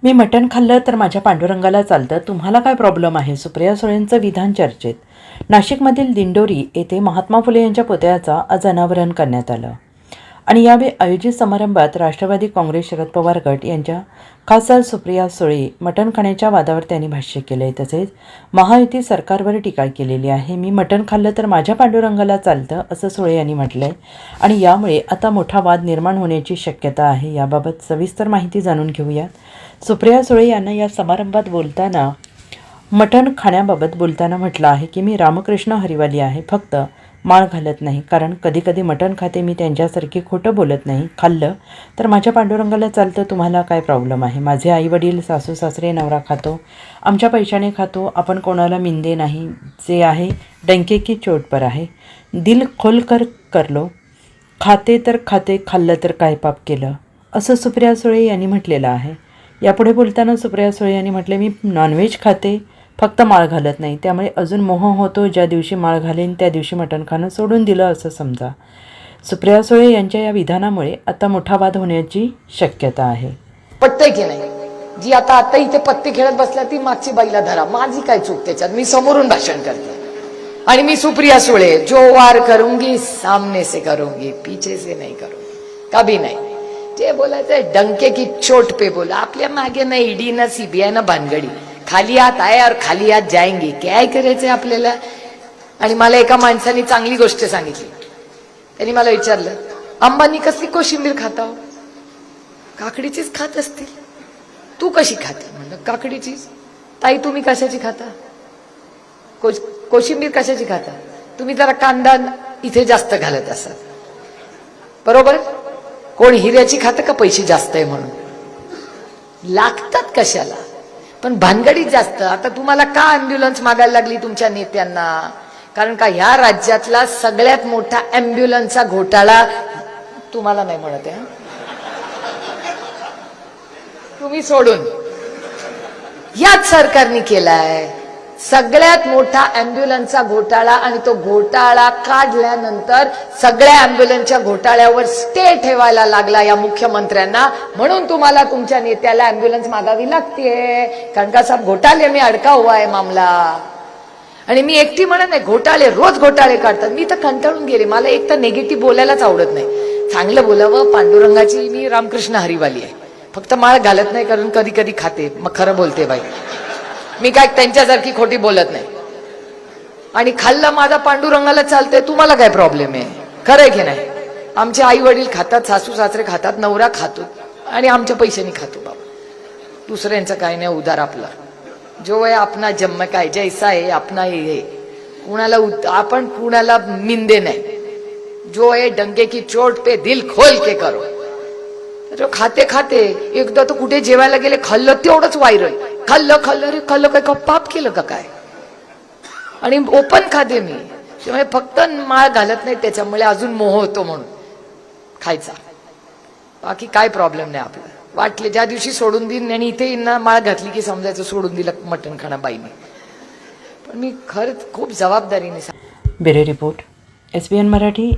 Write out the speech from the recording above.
मी मटण खाल्लं तर माझ्या पांडुरंगाला चालतं, तुम्हाला काय प्रॉब्लेम आहे? सुप्रिया सुळेंचं विधान चर्चेत. नाशिकमधील दिंडोरी येथे महात्मा फुले यांच्या पुतळ्याचा आज अनावरण करण्यात आलं आणि यावेळी आयोजित समारंभात राष्ट्रवादी काँग्रेस शरद पवार गट यांच्या खासदार सुप्रिया सुळे मटण खाण्याच्या वादावर त्यांनी भाष्य केले. तसेच महायुती सरकारवर टीका केलेली आहे. मी मटण खाल्लं तर माझ्या पांडुरंगाला चालतं असं सुळे यांनी म्हटलंय आणि यामुळे आता मोठा वाद निर्माण होण्याची शक्यता आहे. याबाबत सविस्तर माहिती जाणून घेऊयात. सुप्रिया सुळे यांना या समारंभात बोलताना मटण खाण्याबाबत बोलताना म्हटलं आहे की मी रामकृष्ण हरिवाली आहे, फक्त माळ घालत नाही, कारण कधीकधी मटण खाते, मी त्यांच्यासारखी खोटं बोलत नाही. खाल्लं तर माझ्या पांडुरंगाला चालतं, तुम्हाला काय प्रॉब्लेम आहे? माझे आईवडील, सासू सासरे, नवरा खातो, आमच्या पैशाने खातो, आपण कोणाला मिंदे नाही. जे आहे डंके की चोट पर आहे, दिल खोल कर लो, खाते तर खाते, खाल्लं तर काय पाप केलं, असं सुप्रिया सुळे यांनी म्हटलेलं आहे. यापुढे बोलताना सुप्रिया सुळे यांनी म्हटले, मी नॉनव्हेज खाते, फक्त माळ घालत नाही, त्यामुळे अजून मोह होतो. ज्या दिवशी माळ घालेन त्या दिवशी मटण खाणं सोडून दिलं असं समजा. सुप्रिया सुळे यांच्या या विधानामुळे आता मोठा वाद होण्याची शक्यता आहे. पटतंय की नाही? जी आता इथे पत्ते खेळत बसल्या ती मागची बाईला धरा, माझी काय चूक त्याच्यात? मी समोरून भाषण करते आणि मी सुप्रिया सुळे, जो वार करूंगी सामने से करूंगी, पीछे से नहीं करूंगी, कभी नहीं. जे बोलायचंय डंके की चोट पे बोला. आपल्या मागे ना ईडी ना सीबीआय ना भानगडी, खाली हात आहे और खाली हात जाएंगे. काय करायचंय आपल्याला? आणि मला एका माणसाने चांगली गोष्ट सांगितली. त्यांनी मला विचारलं, अंबानी कसली कोशिंबीर खाता? काकडीचीच खात असतील, तू कशी खाते? म्हणलं काकडीचीच. ताई तुम्ही कशाची खाता? कोशिंबीर कशाची खाता? तुम्ही जरा कांदा इथे जास्त घालत असाल, बरोबर? कोण हिऱ्याची खातं का पैसे जास्त आहे म्हणून? लागतात कशाला, पण भानगडीत जास्त. आता तुम्हाला का अँब्युलन्स मागायला लागली तुमच्या नेत्यांना? कारण का ह्या राज्यातला सगळ्यात मोठा अँब्युलन्सचा घोटाळा तुम्हाला नाही म्हणत आहे, तुम्ही सोडून याच सरकारने केलाय. सगळ्यात मोठा अँब्युलन्सचा घोटाळा, आणि तो घोटाळा काढल्यानंतर सगळ्या अँब्युलन्सच्या घोटाळ्यावर स्टे ठेवायला लागला या मुख्यमंत्र्यांना. म्हणून तुम्हाला तुमच्या नेत्याला अँब्युलन्स मागावी लागते, कारण का सब घोटाळे में अडका हुआ है मामला. आणि मी एकटी म्हणत नाही, घोटाळे रोज घोटाळे काढतात. मी तर कंटाळून गेले, मला एक तर नेगेटिव्ह बोलायलाच आवडत नाही. चांगलं बोलावं. पांडुरंगाची मी रामकृष्ण हरिवाली आहे, फक्त माळ घालत नाही, कारण कधी कधी खाते, मग खरं बोलते बाई. मी काय त्यांच्यासारखी खोटी बोलत नाही. आणि खाल्लं माझा पांडुरंगाला चालतंय, तुम्हाला काय प्रॉब्लेम आहे? खरंय की नाही? आमचे आई वडील खातात, सासू सासरे खातात, नवरा खातो, आणि आमच्या पैशाने खातो बाबा. दुसऱ्यांचं काय नाही, उदार आपला. जो आहे अपना जन्म काय जैसा आहे अपना हे. कुणाला आपण कुणाला मिंदे नाही. जो आहे डंके की चोट पे दिल खोल के करो. जो खाते खाते, एकदा तर कुठे जेवायला गेले, खाल्लं तेवढंच व्हायरल, खाल्लं खाल्लं रे खाल्लं, काय का पाप केलं का काय? आणि ओपन खाते मी, त्यामुळे फक्त माळ घालत नाही, त्याच्यामुळे अजून मोह होतो म्हणून खायचा. बाकी काय प्रॉब्लेम नाही आपला. वाटले ज्या दिवशी सोडून देईन आणि इथे ना माळ घातली की समजायचं सोडून दिलं मटण खाणं बाईने. पण मी खरंच खूप जबाबदारीने ब्युरो रिपोर्ट, SBN मराठी.